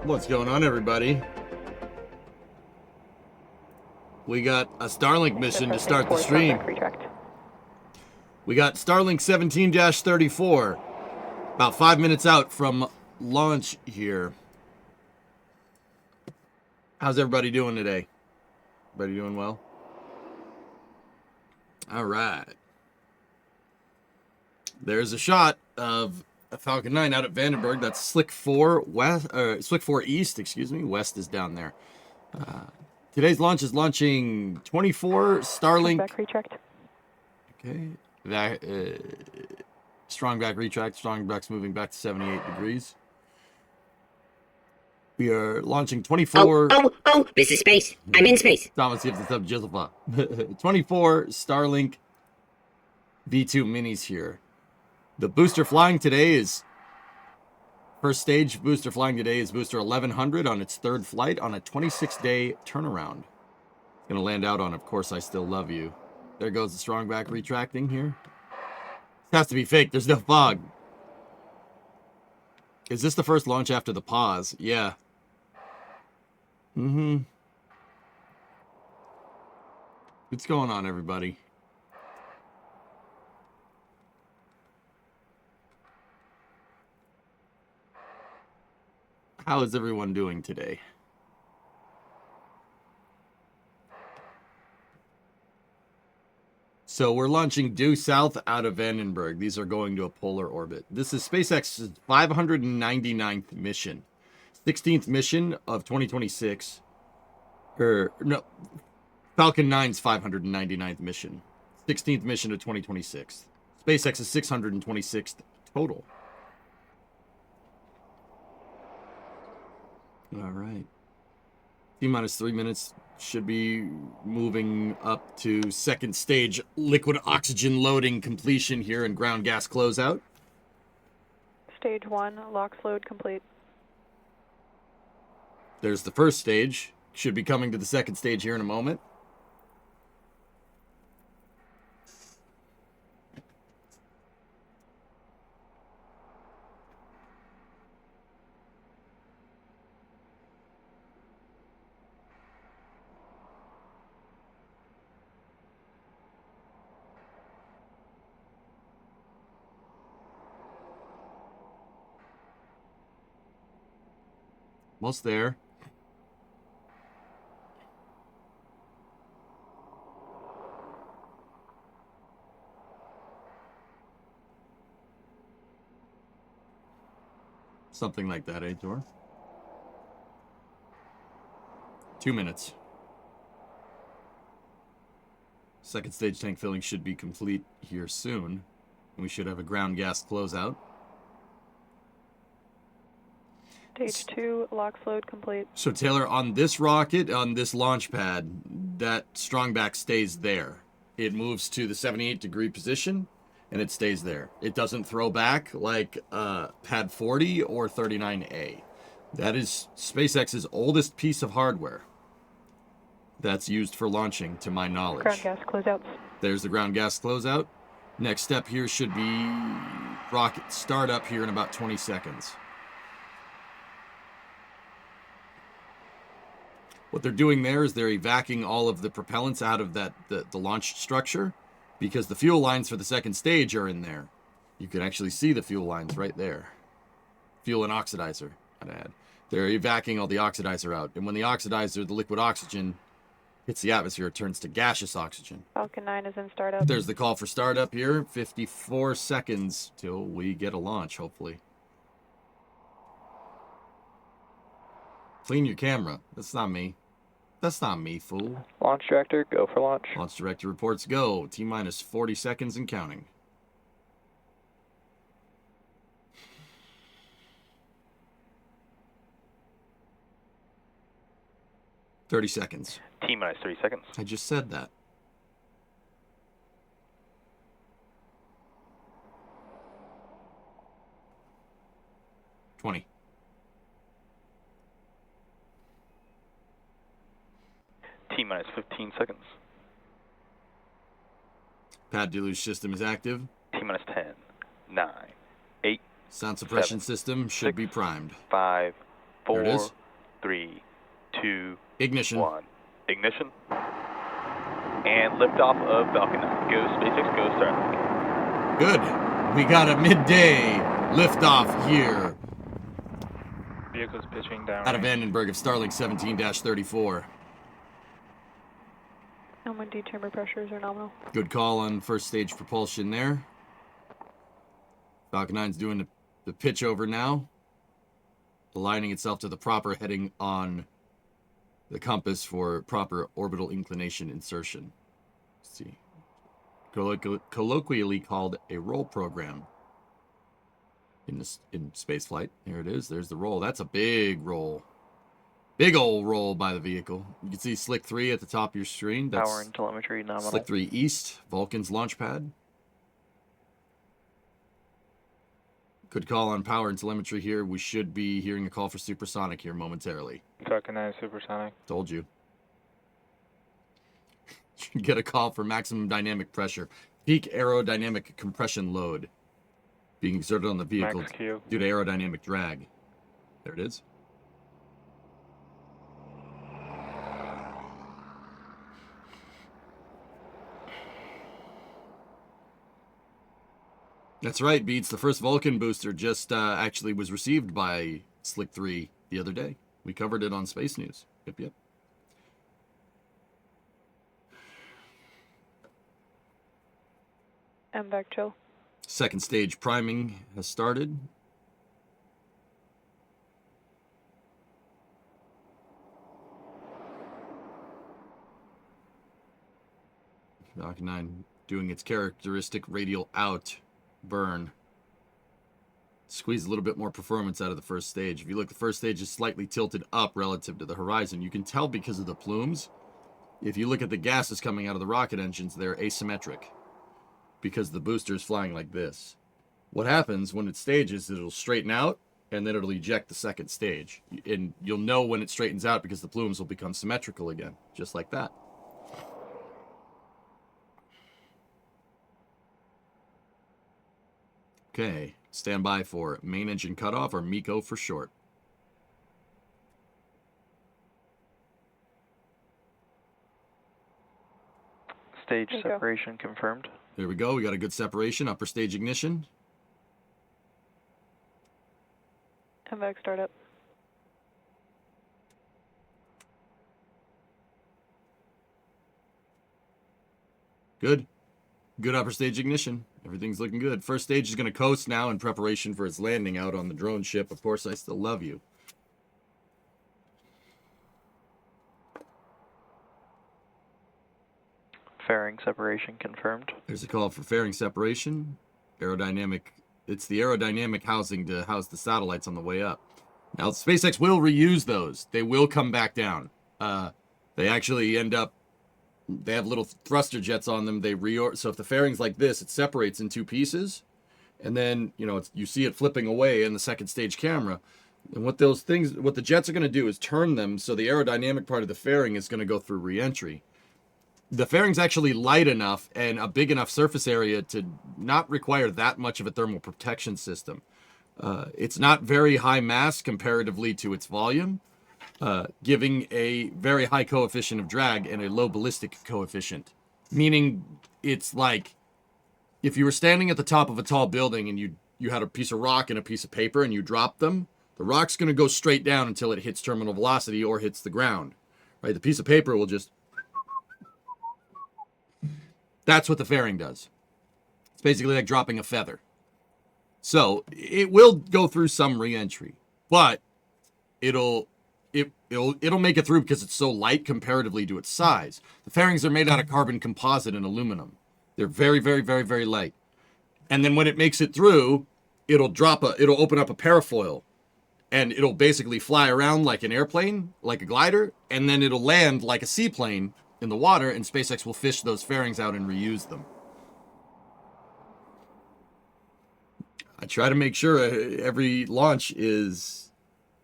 What's going on, everybody? We got a Starlink mission to start the stream. We got Starlink 17-34. About 5 minutes out from launch here. How's everybody doing today? Everybody doing well? All right. There's a shot of a Falcon 9 out at Vandenberg. That's Slick 4 west, Slick 4 east. Excuse me. West is down there. Today's launch is launching 24 Starlink. Back retract. Okay. That strong back retract. Strong back's moving back to 78 degrees. We are launching 24. Oh, this is space. I'm in space. Thomas, see if it's up Jizzlefa. 24 Starlink V2 minis here. The booster flying today is, first stage booster flying today is booster 1100 on its third flight on a 26-day turnaround. It's going to land out on, of course, I Still Love You. There goes the strong back retracting here. This has to be fake. There's no fog. Is this the first launch after the pause? Yeah. What's going on, everybody? How is everyone doing today? So we're launching due south out of Vandenberg. These are going to a polar orbit. This is SpaceX's 599th mission. 16th mission of 2026. No, Falcon 9's 599th mission. 16th mission of 2026. SpaceX's 626th total. All right. T-minus 3 minutes. Should be moving up to second stage liquid oxygen loading completion here and ground gas closeout. Stage 1, LOX load complete. There's the first stage. Should be coming to the second stage here in a moment. Almost there. Something like that, eh, Thor? 2 minutes. Second stage tank filling should be complete here soon. And we should have a ground gas closeout. Stage 2, LOX load complete. So Taylor, on this rocket, on this launch pad, that strong back stays there. It moves to the 78-degree position, and it stays there. It doesn't throw back like pad 40 or 39A. That is SpaceX's oldest piece of hardware that's used for launching, to my knowledge. Ground gas closeouts. There's the ground gas closeout. Next step here should be rocket startup here in about 20 seconds. What they're doing there is they're evacuating all of the propellants out of the launch structure because the fuel lines for the second stage are in there. You can actually see the fuel lines right there. Fuel and oxidizer, I'd add. They're evacuating all the oxidizer out. And when the oxidizer, the liquid oxygen, hits the atmosphere, it turns to gaseous oxygen. Falcon 9 is in startup. There's the call for startup here. 54 seconds till we get a launch, hopefully. Clean your camera. That's not me. That's not me, fool. Launch director, go for launch. Launch director reports go. T-minus 40 seconds and counting. "30 seconds. T-minus 30 seconds. I just said that. "20. T-minus 15 seconds. Pad deluge system is active. T-minus 10, 9, 8, Sound suppression 7, system should 6, be primed. 5, There it 4, is. 3, 2, Ignition. 1. Ignition. And liftoff of Falcon 9. Go SpaceX, go Starlink. Good. We got a midday liftoff here Vehicle's pitching down. out of Vandenberg of Starlink 17-34. LMD chamber pressures are nominal. Good call on first stage propulsion there. Falcon 9's doing the pitch over now, aligning itself to the proper heading on the compass for proper orbital inclination insertion. Let's see. Colloquially called a roll program in spaceflight. There it is. There's the roll. That's a big roll. Big old roll by the vehicle. You can see Slick 3 at the top of your screen. That's Power and telemetry nominal. Slick 3 East, Vulcan's launch pad. Good call on power and telemetry here. We should be hearing a call for supersonic here momentarily. Falcon 9 supersonic. Told you. Should get a call for maximum dynamic pressure. Peak aerodynamic compression load being exerted on the vehicle Max Q. due to aerodynamic drag. There it is. That's right, Beats. The first Vulcan booster just actually was received by Slick 3 the other day. We covered it on Space News. Yep. MVAC chill. Second stage priming has started. Falcon 9 doing its characteristic radial out burn. Squeeze a little bit more performance out of the first stage. If you look, the first stage is slightly tilted up relative to the horizon. You can tell because of the plumes. If you look at the gases coming out of the rocket engines, they're asymmetric because the booster is flying like this. What happens when it stages, it'll straighten out and then it'll eject the second stage. And you'll know when it straightens out because the plumes will become symmetrical again, just like that. Okay, stand by for main engine cutoff, or MECO for short. Stage There you go. separation confirmed. There we go. We got a good separation. Upper stage ignition. MVAC startup. Good. Good upper stage ignition. Everything's looking good. First stage is going to coast now in preparation for its landing out on the drone ship. Of course, I still love you. Fairing separation confirmed. There's a call for fairing separation. Aerodynamic. It's the aerodynamic housing to house the satellites on the way up. Now, SpaceX will reuse those. They will come back down. They actually end up, they have little thruster jets on them. So if the fairing's like this, it separates in two pieces. And then, you see it flipping away in the second stage camera. And what the jets are going to do is turn them so the aerodynamic part of the fairing is going to go through re-entry. The fairing's actually light enough and a big enough surface area to not require that much of a thermal protection system. It's not very high mass comparatively to its volume, giving a very high coefficient of drag and a low ballistic coefficient. Meaning it's like if you were standing at the top of a tall building and you had a piece of rock and a piece of paper and you dropped them, the rock's going to go straight down until it hits terminal velocity or hits the ground. Right? The piece of paper will just... That's what the fairing does. It's basically like dropping a feather. So it will go through some re-entry, but it'll make it through because it's so light comparatively to its size. The fairings are made out of carbon composite and aluminum. They're very, very, very, very light. And then when it makes it through, it'll open up a parafoil, and it'll basically fly around like an airplane, like a glider, and then it'll land like a seaplane in the water, and SpaceX will fish those fairings out and reuse them. I try to make sure every launch is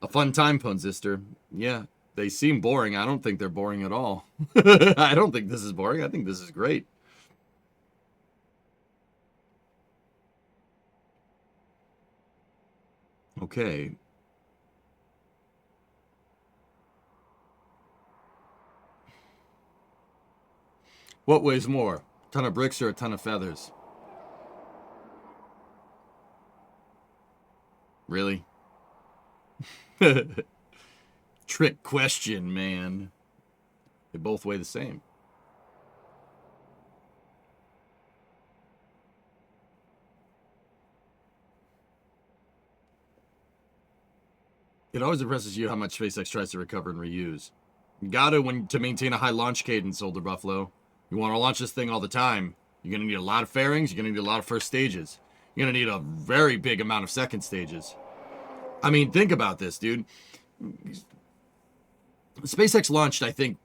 a fun time, Ponzister. Yeah, they seem boring. I don't think they're boring at all. I don't think this is boring. I think this is great. Okay. What weighs more, a ton of bricks or a ton of feathers? Really? Trick question, man. They both weigh the same. It always impresses you how much SpaceX tries to recover and reuse. You gotta, to maintain a high launch cadence, Older Buffalo. You want to launch this thing all the time. You're gonna need a lot of fairings. You're gonna need a lot of first stages. You're gonna need a very big amount of second stages. I mean, think about this, dude. SpaceX launched, I think.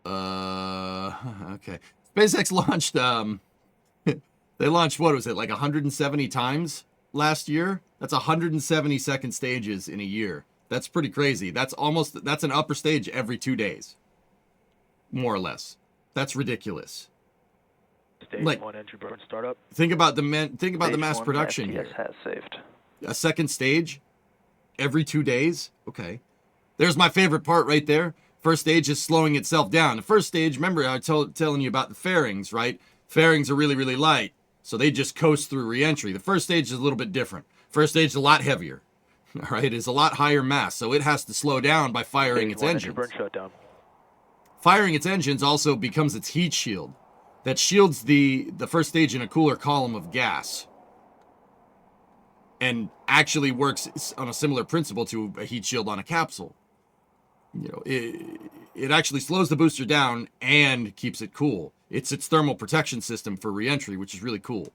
Oh. Okay. SpaceX launched, they launched, what was it, like 170 times last year? That's 170 second stages in a year. That's pretty crazy. That's an upper stage every 2 days. More or less. That's ridiculous. Stage Like, 1 engine burn startup. Think about the mass Stage 1, production STS here. has saved. A second stage every 2 days? Okay. There's my favorite part right there. First stage is slowing itself down. The first stage, remember I was telling you about the fairings, right? Fairings are really, really light, so they just coast through reentry. The first stage is a little bit different. First stage is a lot heavier, all right? It's a lot higher mass, so it has to slow down by firing Stage its 1 engines. engine burn shutdown. Firing its engines also becomes its heat shield. That shields the first stage in a cooler column of gas. And actually works on a similar principle to a heat shield on a capsule. You know, it actually slows the booster down and keeps it cool. It's its thermal protection system for reentry, which is really cool.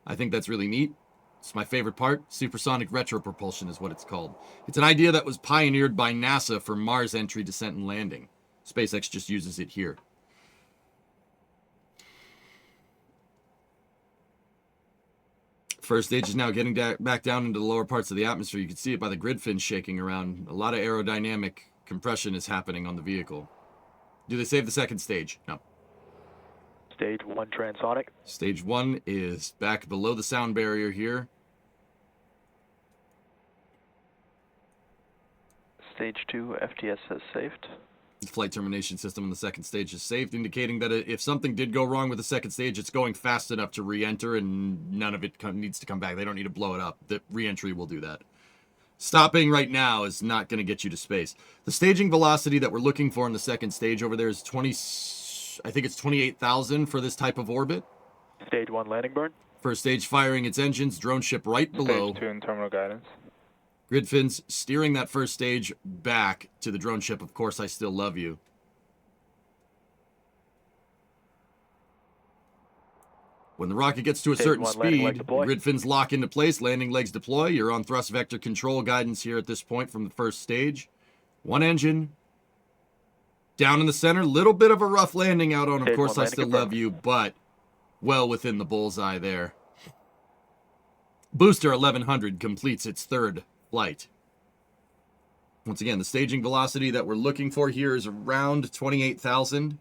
I think that's really neat. It's my favorite part. Supersonic retropropulsion is what it's called. It's an idea that was pioneered by NASA for Mars entry, descent, and landing. SpaceX just uses it here. First stage is now getting back down into the lower parts of the atmosphere. You can see it by the grid fins shaking around. A lot of aerodynamic compression is happening on the vehicle. Do they save the second stage? No. Stage 1 transonic. Stage 1 is back below the sound barrier here. Stage 2, FTS has saved. The flight termination system on the second stage is saved, indicating that if something did go wrong with the second stage, it's going fast enough to re-enter and none of it needs to come back. They don't need to blow it up. The re-entry will do that. Stopping right now is not going to get you to space. The staging velocity that we're looking for in the second stage over there is 20, I think it's 28,000 for this type of orbit. Stage 1 landing burn. First stage firing its engines, drone ship right below. Stage 2 in terminal guidance. Grid fins steering that first stage back to the drone ship. Of course, I still love you. When the rocket gets to a certain speed, the grid fins lock into place, landing legs deploy. You're on thrust vector control guidance here at this point from the first stage. One engine. Down in the center, little bit of a rough landing out on. Of course, I still love you, but well within the bullseye there. Booster 1100 completes its third flight. Once again, the staging velocity that we're looking for here is around 28,000.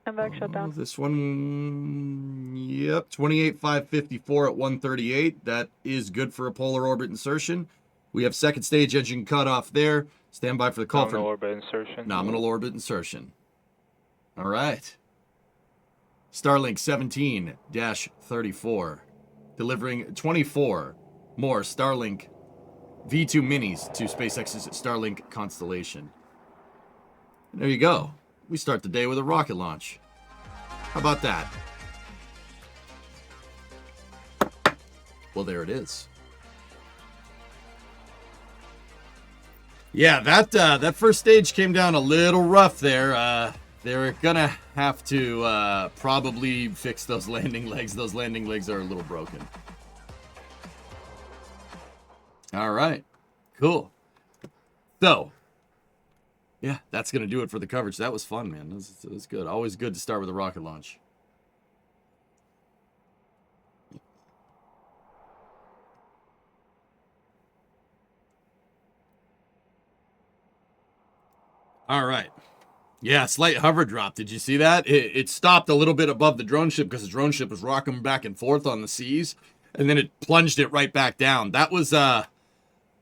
MVAC shutdown. This one, yep, 28,554 at 138. That is good for a polar orbit insertion. We have second stage engine cut off there. Stand by for the call Nominal orbit insertion. Nominal orbit insertion. All right. Starlink 17-34, delivering 24 more Starlink V2 minis to SpaceX's Starlink constellation. And there you go. We start the day with a rocket launch. How about that? Well, there it is. Yeah, that first stage came down a little rough there. They're gonna have to probably fix those landing legs. Those landing legs are a little broken. All right, cool. So, yeah, that's gonna do it for the coverage. That was fun, man. That was good. Always good to start with a rocket launch. All right. Yeah, slight hover drop. Did you see that? It stopped a little bit above the drone ship because the drone ship was rocking back and forth on the seas, and then it plunged it right back down. That was, I'm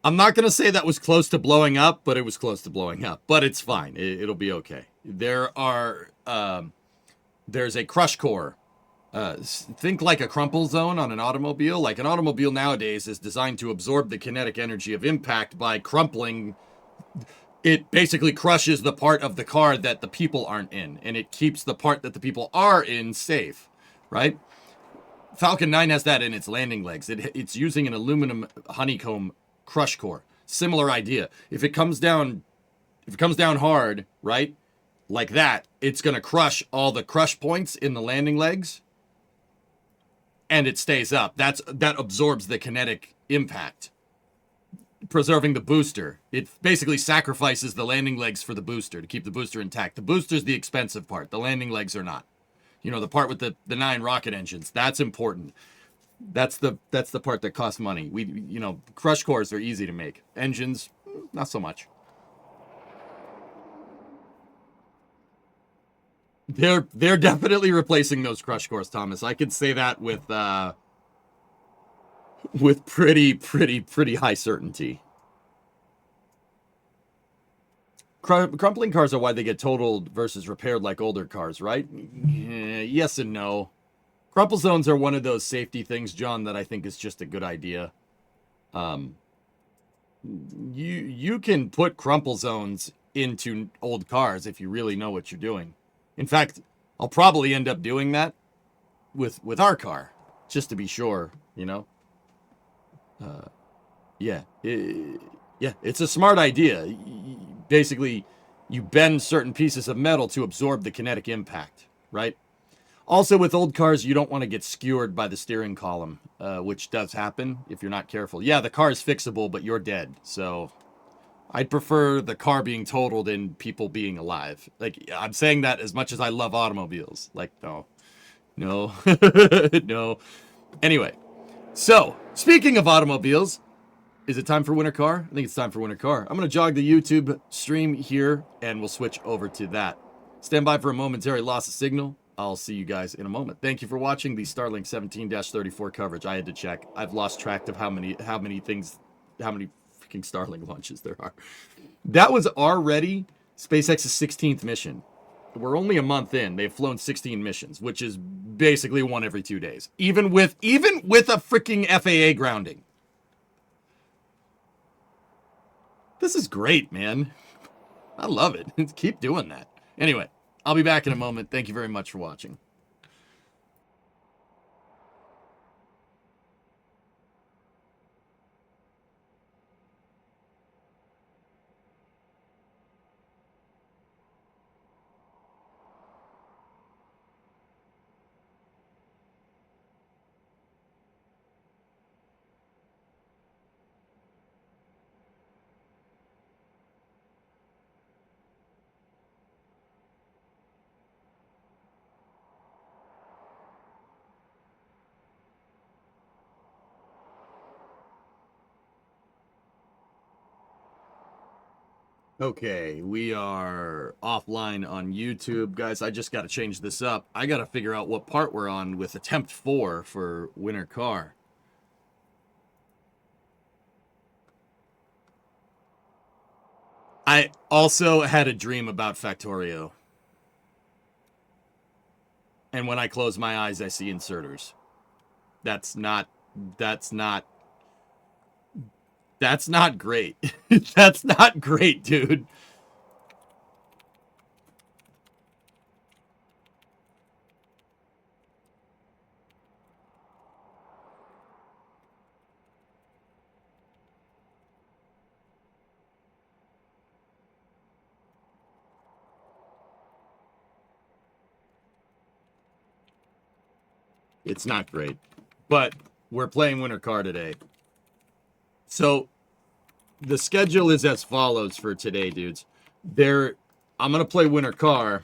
not going to say that was close to blowing up, but it was close to blowing up. But it's fine. It'll be okay. There's a crush core. Think like a crumple zone on an automobile. Like an automobile nowadays is designed to absorb the kinetic energy of impact by crumpling. It basically crushes the part of the car that the people aren't in, and it keeps the part that the people are in safe, right? Falcon 9 has that in its landing legs. It's using an aluminum honeycomb crush core. Similar idea. If it comes down hard, right, like that, it's going to crush all the crush points in the landing legs, and it stays up. That absorbs the kinetic impact, preserving the booster. It basically sacrifices the landing legs for the booster to keep the booster intact. The booster's the expensive part. The landing legs are not. You know, the part with the 9 rocket engines, that's important. That's the part that costs money. Crush cores are easy to make. Engines, not so much. They're definitely replacing those crush cores, Thomas. I could say that with pretty high certainty. Crumpling cars are why they get totaled versus repaired like older cars, right? Yes and no. Crumple zones are one of those safety things, John, that I think is just a good idea. You can put crumple zones into old cars if you really know what you're doing. In fact, I'll probably end up doing that with our car, just to be sure, you know. It's a smart idea. Basically, you bend certain pieces of metal to absorb the kinetic impact, right? Also, with old cars, you don't want to get skewered by the steering column, which does happen if you're not careful. Yeah, the car is fixable, but you're dead. So I'd prefer the car being totaled and people being alive. Like, I'm saying that as much as I love automobiles. Like, no. No. Anyway, so speaking of automobiles, is it time for Winter Car? I think it's time for Winter Car. I'm going to jog the YouTube stream here, and we'll switch over to that. Stand by for a momentary loss of signal. I'll see you guys in a moment. Thank you for watching the Starlink 17-34 coverage. I had to check. I've lost track of how many freaking Starlink launches there are. That was already SpaceX's 16th mission. We're only a month in. They've flown 16 missions, which is basically one every 2 days. Even with a freaking FAA grounding. This is great, man. I love it. Keep doing that. Anyway, I'll be back in a moment. Thank you very much for watching. Okay, we are offline on YouTube. Guys, I just got to change this up. I got to figure out what part we're on with attempt 4 for Winter Car. I also had a dream about Factorio. And when I close my eyes, I see inserters. That's not great. That's not great, dude. It's not great. But we're playing Winter Car today. So the schedule is as follows for today, dudes. I'm going to play Winter Car.